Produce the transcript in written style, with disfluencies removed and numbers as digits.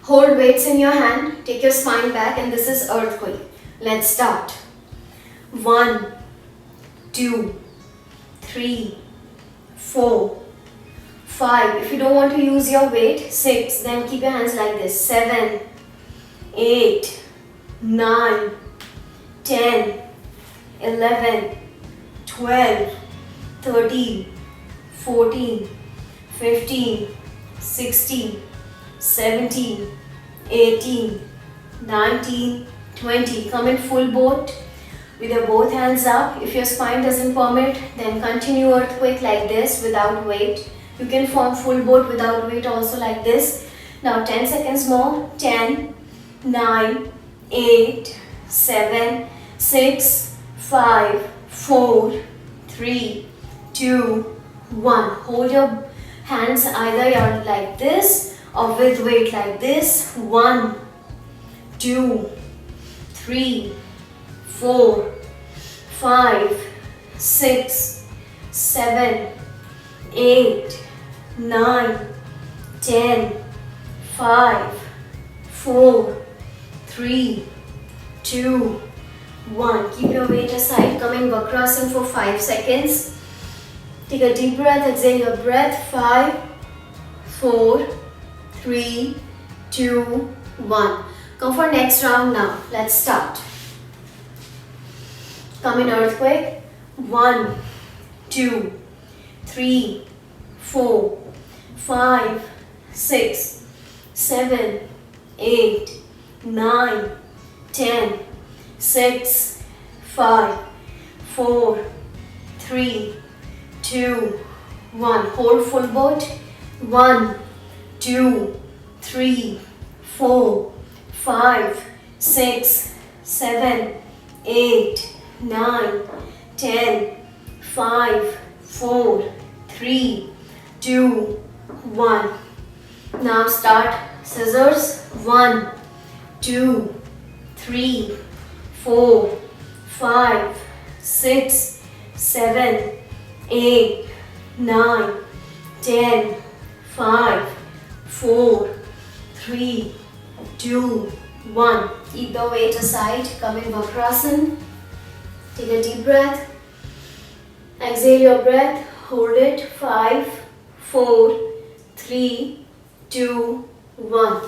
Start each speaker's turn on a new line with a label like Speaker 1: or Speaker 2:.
Speaker 1: Hold weights in your hand, take your spine back, and this is earthquake. Let's start. 1, 2, 3, 4, 5. If you don't want to use your weight, 6. Then keep your hands like this. 7, 8, 9, 10, 11, 12, 13, 14, 15, 16, 17, 18, 19, 20. Come in full boat with your both hands up. If your spine doesn't permit, then continue earthquake like this without weight. You can form full boat without weight also like this. Now 10 seconds more. 10, 9, 8, 7, 6, 5, 4, 3, 2, 1. Hold your hands either you're like this or with weight like this. 1, 2, 3, 4, 5, 6, 7, 8, 9, 10, 5, 4, 3, 2, 1. Keep your weight aside. Come in Vakrasana for 5 seconds. Take a deep breath. Exhale your breath. 5, 4, 3, 2, 1. Come for next round now. Let's start. Come in earthquake. 1, 2, 3, 4, 5, 6, 7, 8, 9, 10, 6, 5, 4, 3, 2, 1. Hold full boat. 1, 2, 3, 4, 5, 6, 7, 8, 9, 10, 5, 4, 3, 2, 1. Now start scissors. 1, 2, 3, 4, 5, 6, 7, 8, 9, 10, 5, 4, 3, 2, 1. Keep the weight aside. Come in Vakrasana. Take a deep breath. Exhale your breath. Hold it. 5, 4, 3, 2, 1.